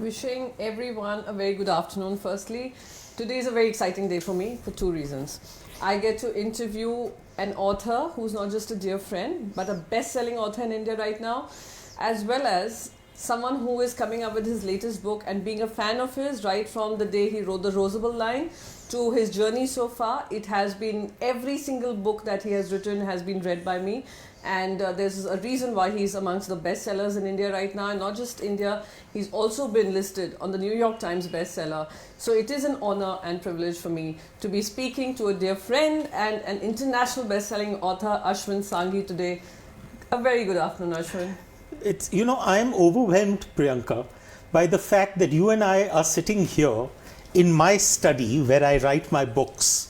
Wishing everyone a very good afternoon. Firstly, today is a very exciting day for me for two reasons. I get to interview an author who's not just a dear friend, but a best-selling author in India right now, as well as someone who is coming up with his latest book and being a fan of his right from the day he wrote the Rosable line to his journey so far. It has been every single book that he has written has been read by me, and there's a reason why he's amongst the bestsellers in India right now, and not just India, he's also been listed on the New York Times bestseller. So it is an honor and privilege for me to be speaking to a dear friend and an international best-selling author, Ashwin Sanghi, today. A very good afternoon, Ashwin. I'm overwhelmed, Priyanka, by the fact that you and I are sitting here in my study where I write my books,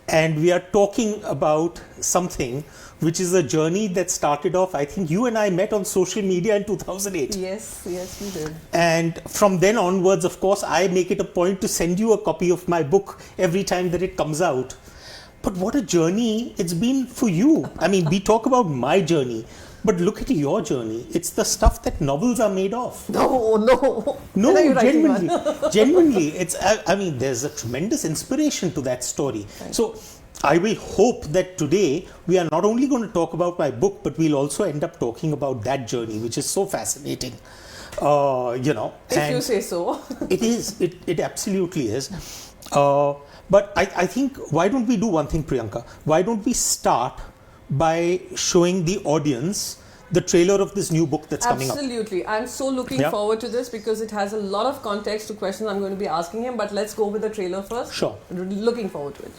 and we are talking about something which is a journey that started off, I think you and I met on social media in 2008. Yes, we did. And from then onwards, of course, I make it a point to send you a copy of my book every time that it comes out. But what a journey it's been for you. I mean, we talk about my journey, but look at your journey. It's the stuff that novels are made of. No, genuinely. There's a tremendous inspiration to that story. So I will hope that today we are not only going to talk about my book, but we'll also end up talking about that journey, which is so fascinating. If you say so. It is. It absolutely is. But I think, why don't we do one thing, Priyanka? Why don't we start by showing the audience the trailer of this new book that's coming up? Absolutely. I'm so looking forward to this because it has a lot of context to questions I'm going to be asking him. But let's go with the trailer first. Sure. Looking forward to it.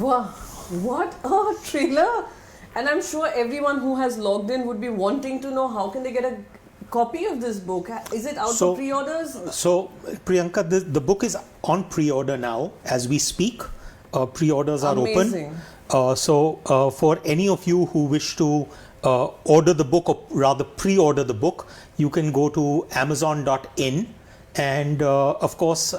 Wow, what a trailer! And I'm sure everyone who has logged in would be wanting to know how can they get a copy of this book. Is it out for pre-orders? So, Priyanka, the book is on pre-order now as we speak. Pre-orders are Amazing. open. For any of you who wish to order the book, or rather pre-order the book, you can go to amazon.in and of course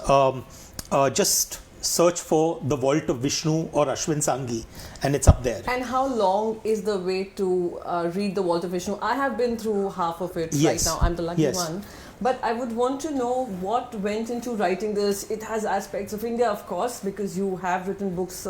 just search for The Vault of Vishnu or Ashwin Sanghi, and it's up there. And how long is the wait to read The Vault of Vishnu? I have been through half of it right now. I'm the lucky one. But I would want to know what went into writing this. It has aspects of India, of course, because you have written books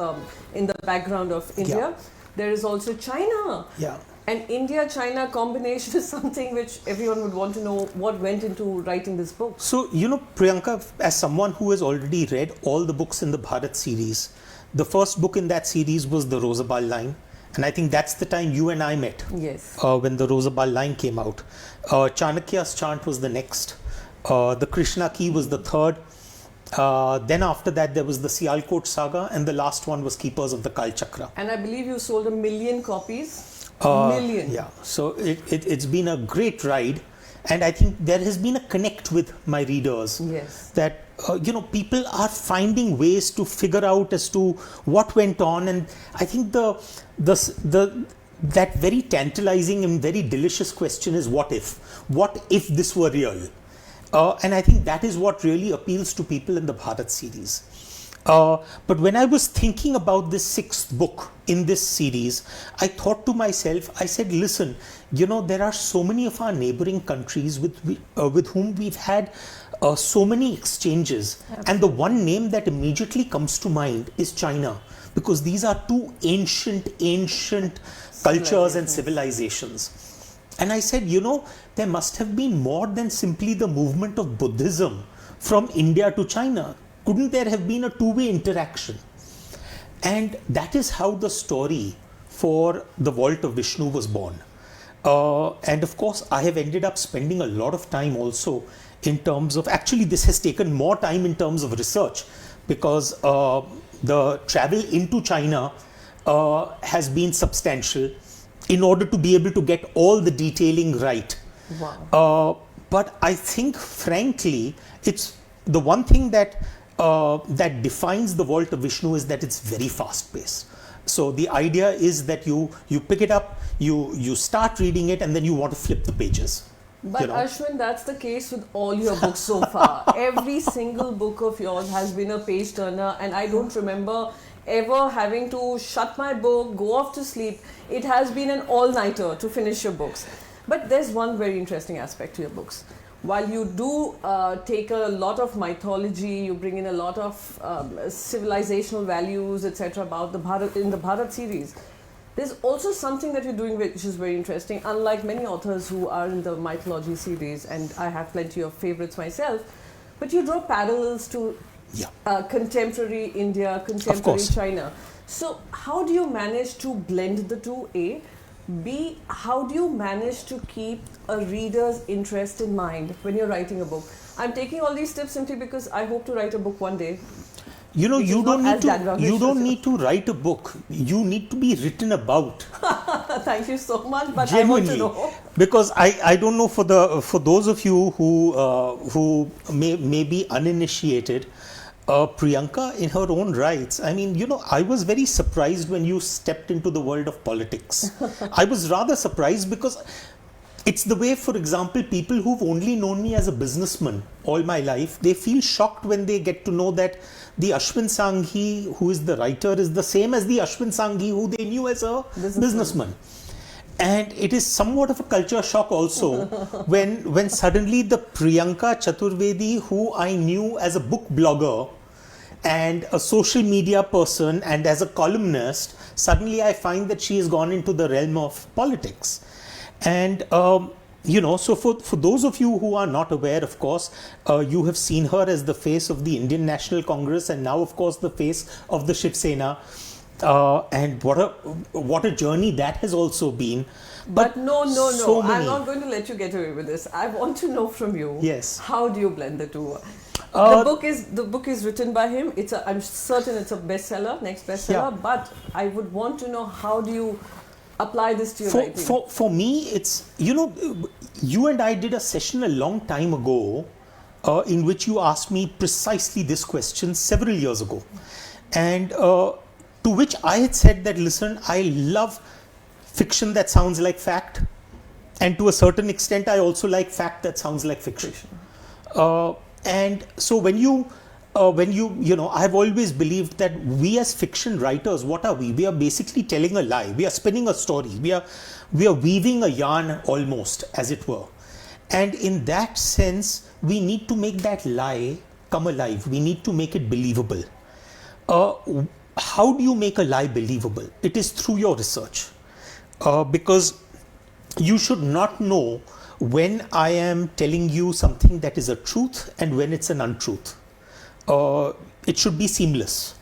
in the background of India. Yeah. There is also China. Yeah. And India-China combination is something which everyone would want to know what went into writing this book. So, Priyanka, as someone who has already read all the books in the Bharat series, the first book in that series was the Rosabal line. And I think that's the time you and I met. Yes. When the Rosabal line came out. Chanakya's chant was the next. The Krishna key was the third. Then after that, there was the Sialkot saga. And the last one was Keepers of the Kal Chakra. And I believe you sold 1 million copies. Million. Yeah. So it's been a great ride. And I think there has been a connect with my readers. Yes. That, people are finding ways to figure out as to what went on. And I think that very tantalizing and very delicious question is what if? What if this were real? And I think that is what really appeals to people in the Bharat series. But when I was thinking about this 6th book in this series, I thought to myself, I said, listen, there are so many of our neighboring countries with whom we've had so many exchanges. Absolutely. And the one name that immediately comes to mind is China, because these are two ancient cultures and civilizations. And I said, there must have been more than simply the movement of Buddhism from India to China. Couldn't there have been a two-way interaction? And that is how the story for The Vault of Vishnu was born. And of course, I have ended up spending a lot of time also in terms of, actually this has taken more time in terms of research, because the travel into China has been substantial in order to be able to get all the detailing right. Wow. But I think, frankly, it's the one thing that defines The Vault of Vishnu is that it's very fast-paced. So the idea is that you pick it up, you start reading it, and then you want to flip the pages. But Ashwin, that's the case with all your books so far. Every single book of yours has been a page turner, and I don't remember ever having to shut my book, go off to sleep. It has been an all-nighter to finish your books. But there's one very interesting aspect to your books. While you do take a lot of mythology, you bring in a lot of civilizational values, etc. about the Bharat in the Bharat series, there's also something that you're doing which is very interesting. Unlike many authors who are in the mythology series, and I have plenty of favorites myself, but you draw parallels to contemporary India, contemporary China. So how do you manage to blend the two, A? B, how do you manage to keep a reader's interest in mind when you're writing a book? I'm taking all these tips simply because I hope to write a book one day. You don't need to write a book. You need to be written about. Thank you so much, but Genuinely, I want to know. Because I don't know, for those of you who may be uninitiated, Priyanka, in her own rights, I mean, I was very surprised when you stepped into the world of politics. I was rather surprised because it's the way, for example, people who've only known me as a businessman all my life, they feel shocked when they get to know that the Ashwin Sanghi, who is the writer, is the same as the Ashwin Sanghi who they knew as a businessman. And it is somewhat of a culture shock also when suddenly the Priyanka Chaturvedi, who I knew as a book blogger and a social media person and as a columnist, suddenly I find that she has gone into the realm of politics. And so for those of you who are not aware, of course, you have seen her as the face of the Indian National Congress and now, of course, the face of the Shiv Sena. And what a journey that has also been. But no. I'm not going to let you get away with this. I want to know from you. Yes. How do you blend the two? The book is written by him. I'm certain it's a bestseller, next bestseller. Yeah. But I would want to know, how do you apply this to your writing? For me, it's, you and I did a session a long time ago in which you asked me precisely this question several years ago. And to which I had said that, listen, I love fiction that sounds like fact. And to a certain extent, I also like fact that sounds like fiction. And so when you I've always believed that we as fiction writers, what are we? We are basically telling a lie. We are spinning a story. We are weaving a yarn almost, as it were. And in that sense, we need to make that lie come alive. We need to make it believable. How do you make a lie believable? It is through your research. Because you should not know when I am telling you something that is a truth and when it's an untruth. It should be seamless.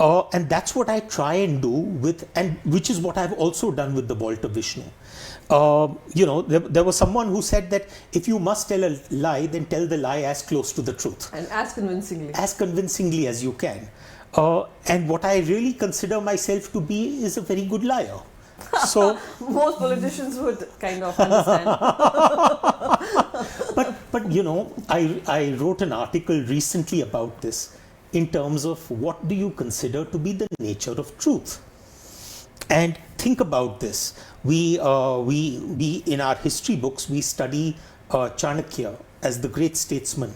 And that's what I try and do with, and which is what I've also done with the Vault of Vishnu. There was someone who said that if you must tell a lie, then tell the lie as close to the truth. And as convincingly. As convincingly as you can. And what I really consider myself to be is a very good liar. So most politicians would kind of understand. but I wrote an article recently about this in terms of what do you consider to be the nature of truth. And think about this. We in our history books, we study Chanakya as the great statesman.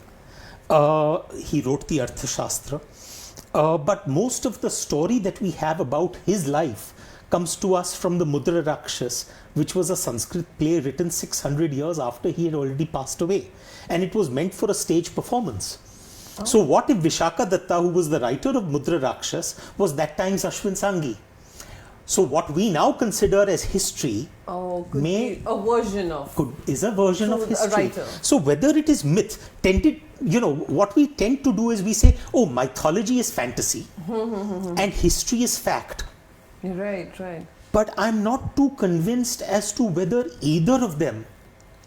He wrote the Arthashastra. But most of the story that we have about his life comes to us from the Mudra Rakshas, which was a Sanskrit play written 600 years after he had already passed away. And it was meant for a stage performance. Oh. So what if Vishaka Datta, who was the writer of Mudra Rakshas, was that time's Ashwin Sanghi? So what we now consider as history be a version of is a version of history. A writer. So whether it is myth, what we tend to do is we say, mythology is fantasy and history is fact. Right. But I'm not too convinced as to whether either of them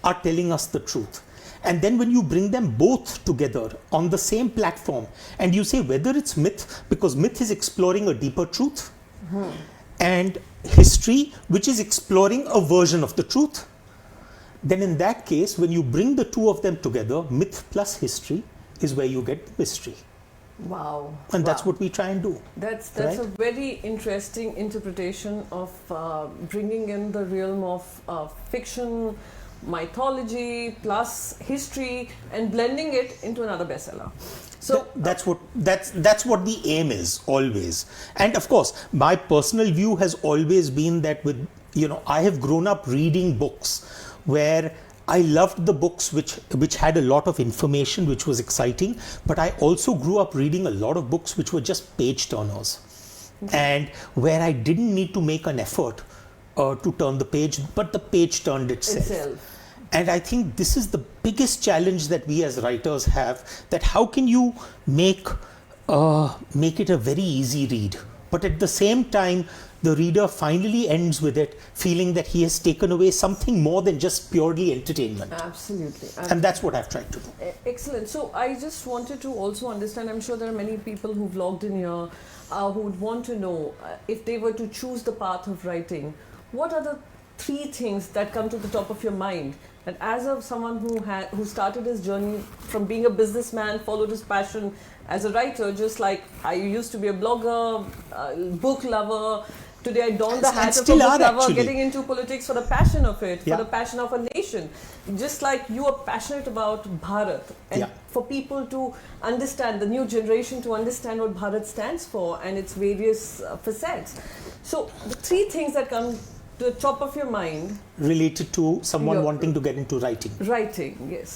are telling us the truth. And then when you bring them both together on the same platform and you say whether it's myth, because myth is exploring a deeper truth, and history, which is exploring a version of the truth, then in that case, when you bring the two of them together, myth plus history is where you get the mystery. Wow. And that's what we try and do. That's right? a very interesting interpretation of bringing in the realm of fiction, mythology plus history and blending it into another bestseller. So that's what the aim is always. And of course, my personal view has always been that I have grown up reading books where I loved the books which had a lot of information, which was exciting, but I also grew up reading a lot of books which were just page turners, and where I didn't need to make an effort to turn the page, but the page turned itself. And I think this is the biggest challenge that we as writers have, that how can you make it a very easy read, but at the same time the reader finally ends with it feeling that he has taken away something more than just purely entertainment. Absolutely. And that's what I've tried to do. Excellent. So I just wanted to also understand, I'm sure there are many people who've logged in here who would want to know if they were to choose the path of writing, what are the 3 things that come to the top of your mind? And as of someone who started his journey from being a businessman, followed his passion as a writer, just like I used to be a blogger, book lover. Today I don the hat of a book lover, getting into politics for the passion of it, for the passion of a nation. Just like you are passionate about Bharat, and for people to understand, the new generation to understand what Bharat stands for and its various facets. So the 3 things that come to the top of your mind related to someone wanting to get into writing. Writing, yes.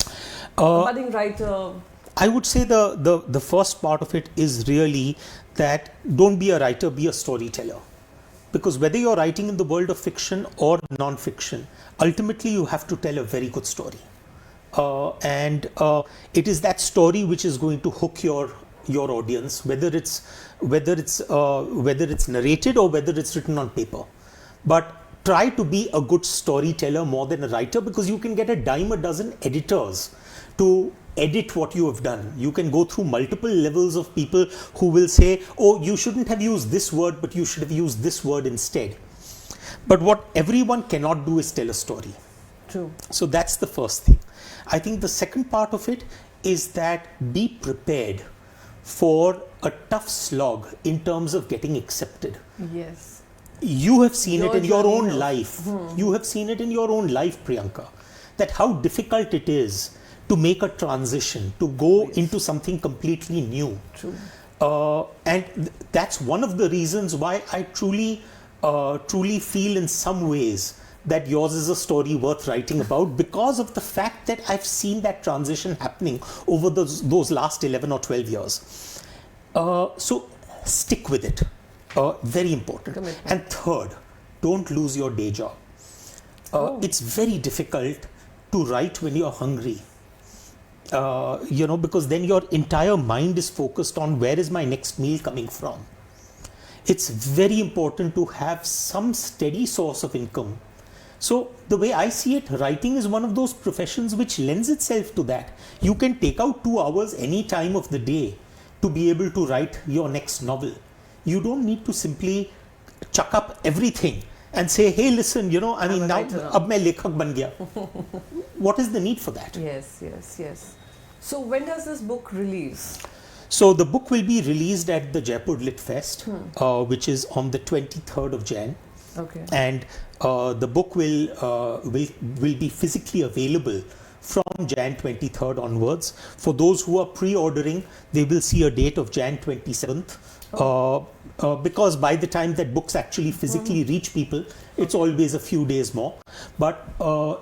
A budding writer. I would say the first part of it is really that don't be a writer, be a storyteller. Because whether you're writing in the world of fiction or non-fiction, ultimately you have to tell a very good story. And it is that story which is going to hook your audience, whether it's narrated or whether it's written on paper. But try to be a good storyteller more than a writer, because you can get a dime a dozen editors to edit what you have done. You can go through multiple levels of people who will say, oh, you shouldn't have used this word, but you should have used this word instead. But what everyone cannot do is tell a story. True. So that's the first thing. I think the second part of it is that be prepared for a tough slog in terms of getting accepted. Yes. You have seen it in your own life. You have seen it in your own life, Priyanka, that how difficult it is to make a transition, to go into something completely new. True. And that's one of the reasons why I truly feel in some ways that yours is a story worth writing about, because of the fact that I've seen that transition happening over those last 11 or 12 years. So stick with it. Very important. Commitment. And third, don't lose your day job. It's very difficult to write when you're hungry. Because then your entire mind is focused on where is my next meal coming from. It's very important to have some steady source of income. So the way I see it, writing is one of those professions which lends itself to that. You can take out 2 hours any time of the day to be able to write your next novel. You don't need to simply chuck up everything and say, hey, listen, now ab main lekhak ban gaya. What is the need for that? Yes. So when does this book release? So the book will be released at the Jaipur Lit Fest, which is on the 23rd of Jan. Okay. And the book will be physically available from Jan 23rd onwards. For those who are pre-ordering, they will see a date of Jan 27th. Because by the time that books actually physically reach people, it's always a few days more. But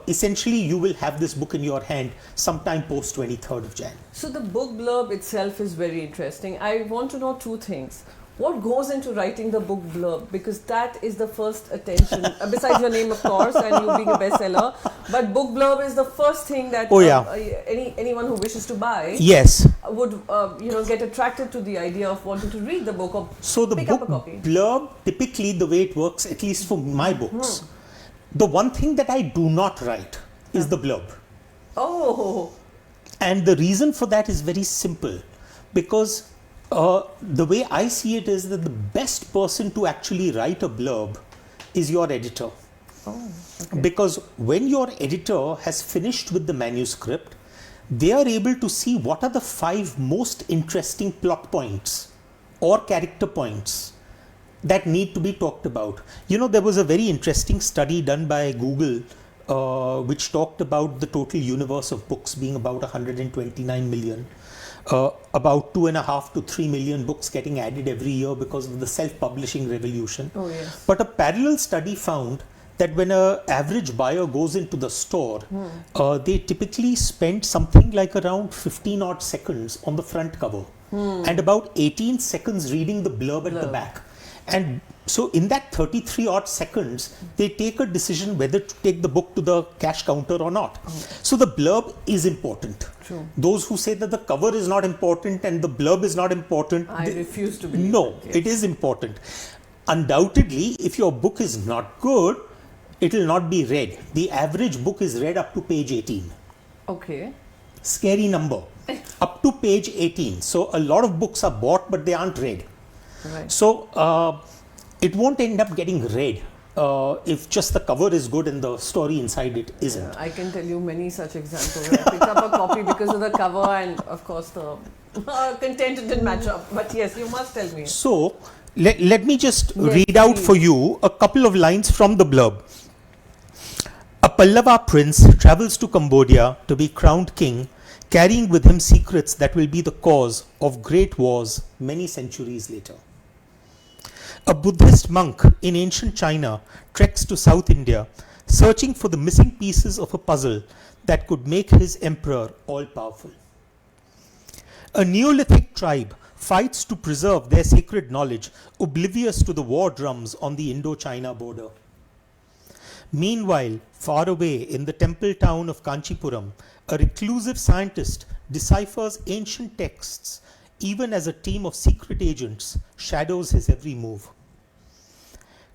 essentially, you will have this book in your hand sometime post 23rd of Jan. So the book blurb itself is very interesting. I want to know 2 things. What goes into writing the book blurb? Because that is the first attention, besides your name, of course, and you being a bestseller. But book blurb is the first thing that anyone who wishes to buy would get attracted to the idea of wanting to read the book or pick up a copy. Blurb, typically the way it works, at least for my books, the one thing that I do not write is the blurb. Oh. And the reason for that is very simple, because the way I see it is that the best person to actually write a blurb is your editor. Oh, okay. Because when your editor has finished with the manuscript, they are able to see what are the 5 most interesting plot points or character points that need to be talked about. There was a very interesting study done by Google which talked about the total universe of books being about 129 million. About 2.5 to 3 million books getting added every year because of the self-publishing revolution. Oh, yes. But a parallel study found that when an average buyer goes into the store, they typically spend something like around 15 odd seconds on the front cover and about 18 seconds reading the blurb at the back. And so in that 33 odd seconds, they take a decision whether to take the book to the cash counter or not. So the blurb is important. True. Those who say that the cover is not important and the blurb is not important, I refuse to believe no, that, yes. It is important. Undoubtedly, if your book is not good, it will not be read. The average book is read up to page 18. Okay. Scary number. Up to page 18. So a lot of books are bought, but they aren't read. Right. So it won't end up getting read if just the cover is good and the story inside it isn't. Yeah, I can tell you many such examples where I picked up a copy because of the cover and of course the content didn't match up. But yes, you must tell me. So let me just read out for you a couple of lines from the blurb. A Pallava prince travels to Cambodia to be crowned king, carrying with him secrets that will be the cause of great wars many centuries later. A Buddhist monk in ancient China treks to South India, searching for the missing pieces of a puzzle that could make his emperor all-powerful. A Neolithic tribe fights to preserve their sacred knowledge, oblivious to the war drums on the Indo-China border. Meanwhile, far away in the temple town of Kanchipuram, a reclusive scientist deciphers ancient texts, even as a team of secret agents shadows his every move.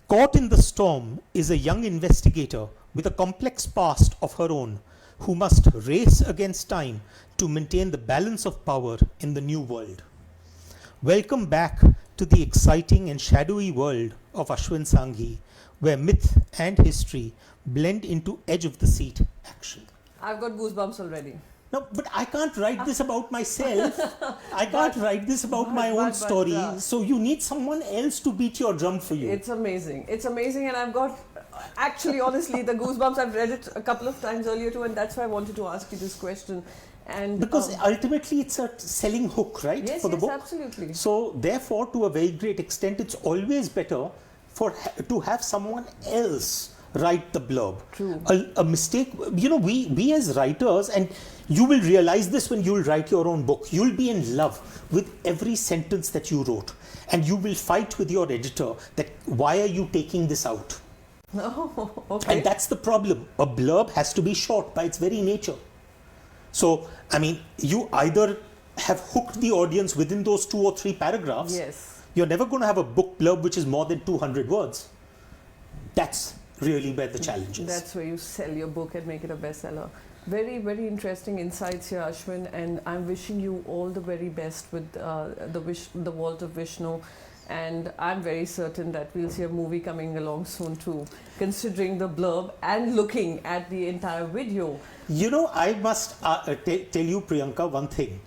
Caught in the storm is a young investigator with a complex past of her own, who must race against time to maintain the balance of power in the new world. Welcome back to the exciting and shadowy world of Ashwin Sanghi, where myth and history blend into edge-of-the-seat action. I've got goosebumps already. No, but I can't write this about myself. I can't write this about my own story. So you need someone else to beat your drum for you. It's amazing. It's amazing, and I've got, actually, honestly, the goosebumps. I've read it a couple of times earlier too, and that's why I wanted to ask you this question. And because ultimately it's a selling hook, right? Yes, for the book. Absolutely. So therefore, to a very great extent, it's always better to have someone else write the blurb. True. A mistake, we as writers, and you will realize this when you'll write your own book, you'll be in love with every sentence that you wrote, and you will fight with your editor that why are you taking this out? Oh, okay. And that's the problem. A blurb has to be short by its very nature. So, I mean, you either have hooked the audience within those 2 or 3 paragraphs. Yes. You're never going to have a book blurb which is more than 200 words. That's really where the challenge is. That's where you sell your book and make it a bestseller. Very, very interesting insights here, Ashwin, and I'm wishing you all the very best with the Vault of Vishnu. And I'm very certain that we'll see a movie coming along soon too, considering the blurb and looking at the entire video. You know, I must tell you, Priyanka, one thing,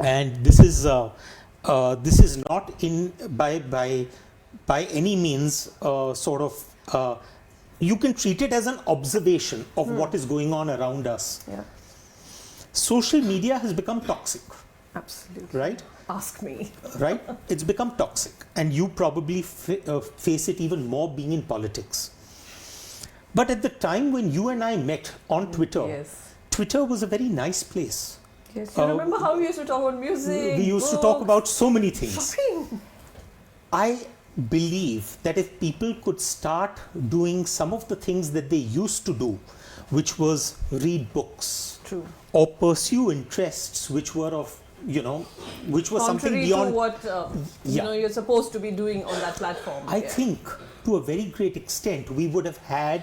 and this is not in by any means sort of. You can treat it as an observation of what is going on around us. Yeah, Social media has become toxic, absolutely. right? Ask me. Right? It's become toxic, and you probably face it even more being in politics. But at the time when you and I met on Twitter, Yes. Twitter was a very nice place. Yes. You remember how we used to talk about music? We used to talk books, about so many things. shopping. I believe that if people could start doing some of the things that they used to do, which was read books True. or pursue interests which were of, which was something Contrary beyond. to what you're supposed to be doing on that platform. I think to a very great extent we would have had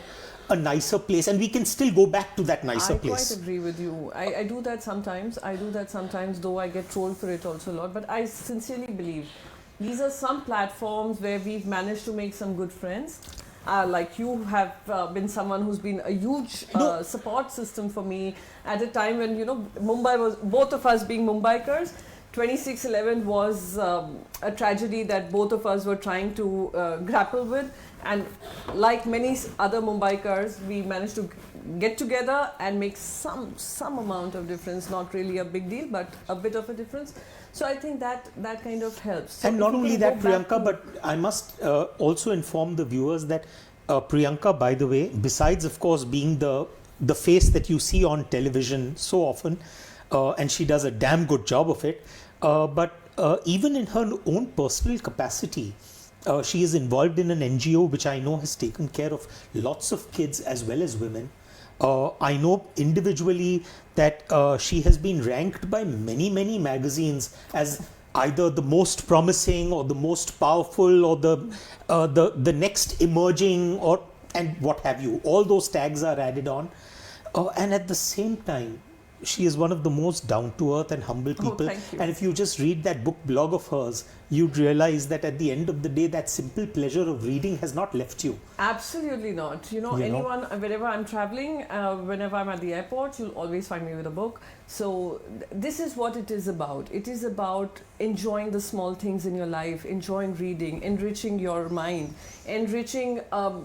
a nicer place, and we can still go back to that nicer I place. quite agree with you. I do that sometimes. Though I get trolled for it also a lot. But I sincerely believe these are some platforms where we've managed to make some good friends. Like you have been someone who's been a huge support system for me at a time when, Mumbai was, both of us being Mumbaikars, 26/11 was a tragedy that both of us were trying to grapple with. And like many other Mumbaikars, we managed to get together and make some amount of difference. Not really a big deal, but a bit of a difference. So I think that kind of helps. So and not only that, Priyanka, but I must also inform the viewers that Priyanka, by the way, besides of course being the face that you see on television so often, and she does a damn good job of it, but even in her own personal capacity, she is involved in an NGO which I know has taken care of lots of kids as well as women. I know individually that she has been ranked by many magazines as either the most promising or the most powerful or the next emerging and what have you. All those tags are added on, and at the same time, she is one of the most down-to-earth and humble people. Thank you. And if you just read that book blog of hers, you'd realize that at the end of the day, that simple pleasure of reading has not left you. Absolutely not. Anyone, wherever I'm traveling, whenever I'm at the airport, you'll always find me with a book. So this is what it is about. It is about enjoying the small things in your life, enjoying reading, enriching your mind, enriching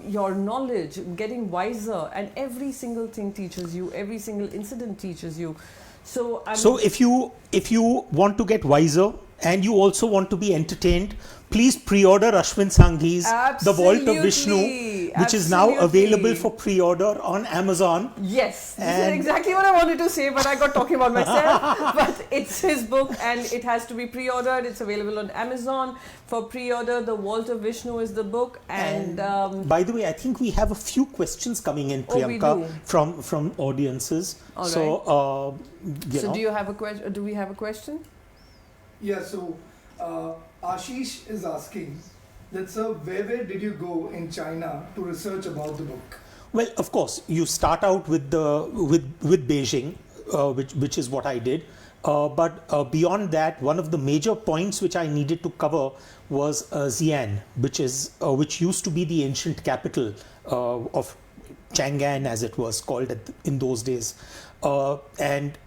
your knowledge, getting wiser, and every single thing teaches you, every single incident teaches you. So if you want to get wiser and you also want to be entertained, please pre-order Ashwin Sanghi's The Vault of Vishnu, which is now available for pre-order on Amazon. Yes, this is exactly what I wanted to say, but I got talking about myself. But it's his book and it has to be pre-ordered. It's available on Amazon for pre-order. The Vault of Vishnu is the book. And by the way, I think we have a few questions coming in, Priyanka, from audiences. All right. So, do you have a question? Do we have a question? Yeah, so Ashish is asking that, sir, where did you go in China to research about the book? Well, of course, you start out with Beijing, which is what I did. But beyond that, one of the major points which I needed to cover was Xi'an, which used to be the ancient capital of Chang'an, as it was called in those days, and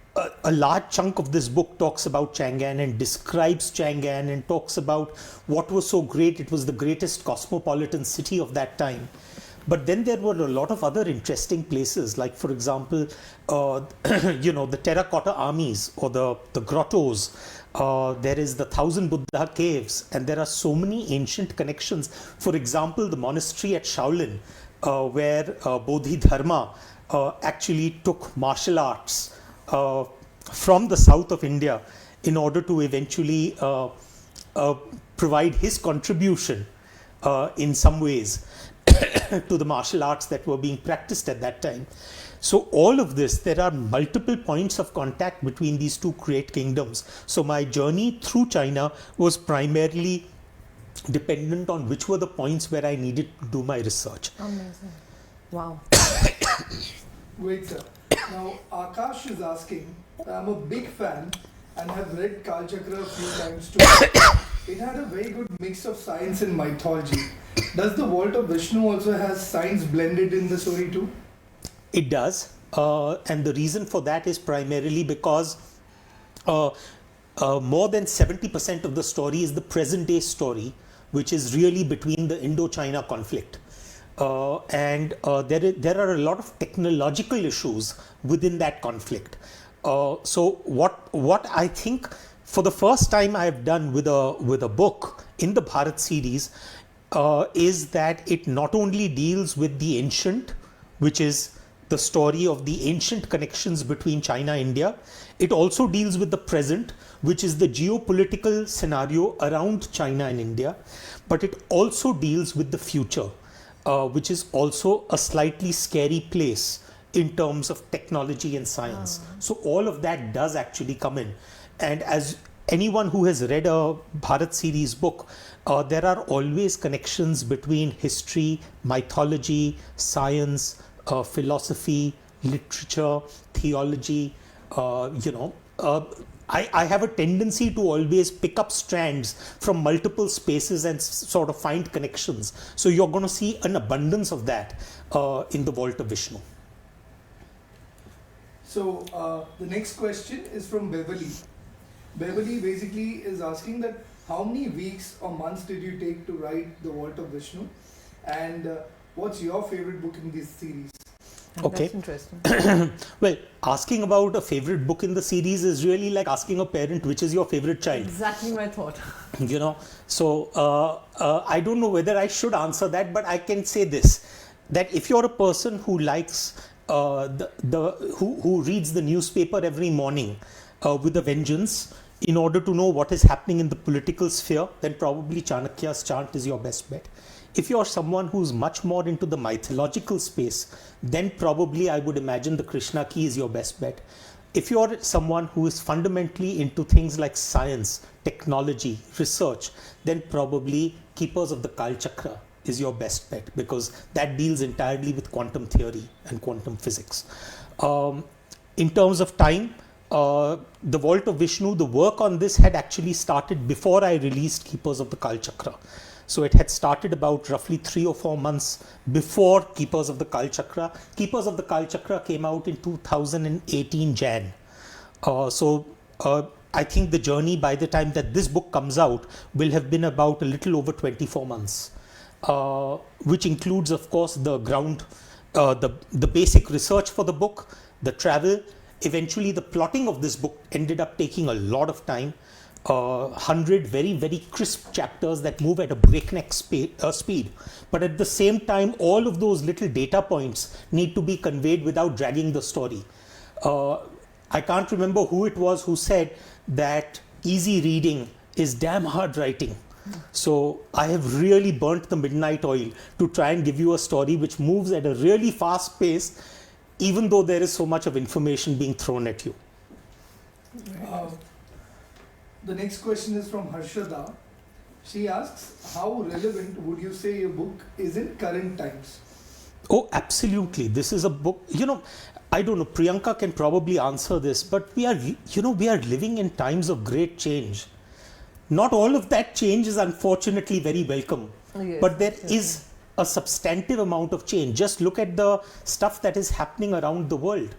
a large chunk of this book talks about Chang'an and describes Chang'an and talks about what was so great. It was the greatest cosmopolitan city of that time. But then there were a lot of other interesting places, like, for example, the terracotta armies or the grottos. There is the 1,000 Buddha caves, and there are so many ancient connections. For example, the monastery at Shaolin, where Bodhidharma actually took martial arts from the south of India in order to eventually provide his contribution in some ways. to the martial arts that were being practiced at that time. So all of this, there are multiple points of contact between these two great kingdoms. So my journey through China was primarily dependent on which were the points where I needed to do my research. Amazing. Wow. Great, sir. Now, Akash is asking, I'm a big fan and have read Kalchakra a few times too. It had a very good mix of science and mythology. Does the Vault of Vishnu also has science blended in the story too? It does, and the reason for that is primarily because more than 70% of the story is the present day story, which is really between the Indo-China conflict. And there are a lot of technological issues within that conflict. So what I think for the first time I have done with a book in the Bharat series is that it not only deals with the ancient, which is the story of the ancient connections between China and India. It also deals with the present, which is the geopolitical scenario around China and India. But it also deals with the future, which is also a slightly scary place in terms of technology and science. So all of that does actually come in. And as anyone who has read a Bharat series book, there are always connections between history, mythology, science, philosophy, literature, theology. I have a tendency to always pick up strands from multiple spaces and sort of find connections. So you're going to see an abundance of that in the Vault of Vishnu. So the next question is from Beverly. Beverly basically is asking that how many weeks or months did you take to write the Vault of Vishnu, and what's your favorite book in this series? Okay. That's interesting. Well, asking about a favorite book in the series is really like asking a parent which is your favorite child. Exactly my thought. So I don't know whether I should answer that, but I can say this, that if you're a person who likes who reads the newspaper every morning with a vengeance in order to know what is happening in the political sphere, then probably Chanakya's chant is your best bet. If you're someone who's much more into the mythological space, then probably I would imagine the Krishna key is your best bet. If you're someone who is fundamentally into things like science, technology, research, then probably Keepers of the Kal Chakra is your best bet, because that deals entirely with quantum theory and quantum physics. In terms of time, the Vault of Vishnu, the work on this had actually started before I released Keepers of the Kal Chakra. So it had started about roughly 3 or 4 months before Keepers of the Kal Chakra. Keepers of the Kal Chakra came out in 2018 Jan. I think the journey by the time that this book comes out will have been about a little over 24 months, which includes, of course, the ground, the basic research for the book, the travel. Eventually, the plotting of this book ended up taking a lot of time. 100 very, very crisp chapters that move at a breakneck speed. But at the same time, all of those little data points need to be conveyed without dragging the story. I can't remember who it was who said that easy reading is damn hard writing. So I have really burnt the midnight oil to try and give you a story which moves at a really fast pace, even though there is so much of information being thrown at you. The next question is from Harshada. She asks, how relevant would you say your book is in current times? Oh, absolutely. This is a book, I don't know, Priyanka can probably answer this, but we are living in times of great change. Not all of that change is unfortunately very welcome, but there is a substantive amount of change. Just look at the stuff that is happening around the world.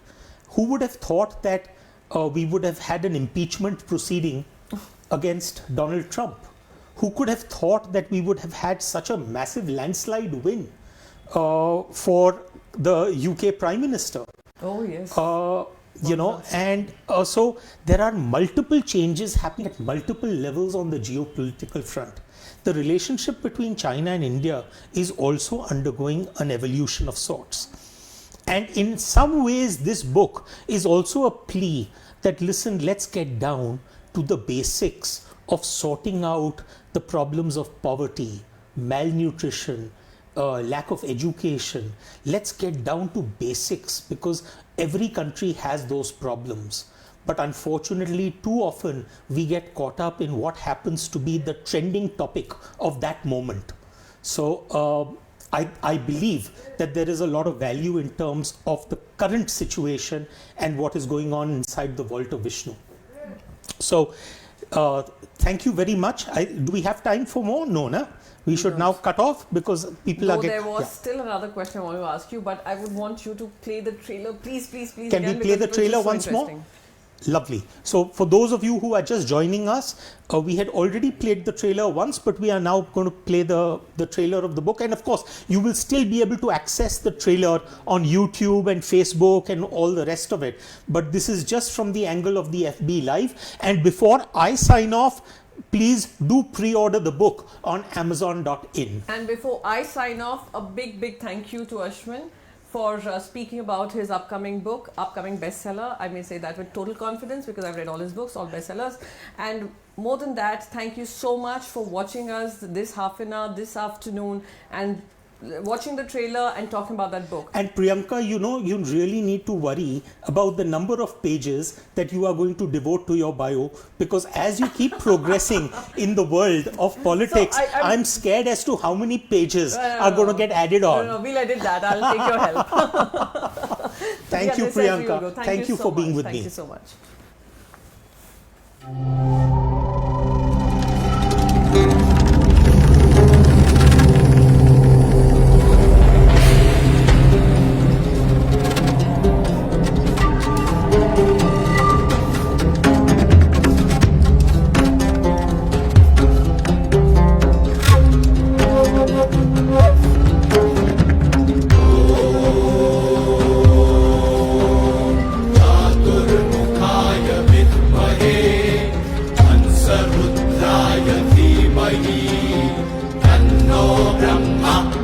Who would have thought that we would have had an impeachment proceeding against Donald Trump? Who could have thought that we would have had such a massive landslide win for the UK Prime Minister? Oh, yes. So there are multiple changes happening at multiple levels on the geopolitical front. The relationship between China and India is also undergoing an evolution of sorts. And in some ways, this book is also a plea that, listen, let's get down to the basics of sorting out the problems of poverty, malnutrition, lack of education. Let's get down to basics, because every country has those problems. But unfortunately, too often we get caught up in what happens to be the trending topic of that moment. So I believe that there is a lot of value in terms of the current situation and what is going on inside the vault of Vishnu. So thank you very much. Do we have time for more? No, no? We should now cut off because people are getting... There was still another question I want to ask you, but I would want you to play the trailer. Please, please, please. Can we play the trailer once more? Lovely. So for those of you who are just joining us, we had already played the trailer once, but we are now going to play the trailer of the book. And of course, you will still be able to access the trailer on YouTube and Facebook and all the rest of it. But this is just from the angle of the FB Live. And before I sign off, please do pre-order the book on Amazon.in. And before I sign off, a big, big thank you to Ashwin for speaking about his upcoming book, upcoming bestseller. I may say that with total confidence because I've read all his books, all bestsellers. And more than that, thank you so much for watching us this half an hour, this afternoon, and watching the trailer and talking about that book. And Priyanka, you know, you really need to worry about the number of pages that you are going to devote to your bio, because as you keep progressing in the world of politics, so I'm scared as to how many pages are going to get added on. No, we'll edit that. I'll take your help. Thank you, Priyanka. Thank you for being with me. Thank you so much. धीमहि तन्नो ब्रह्म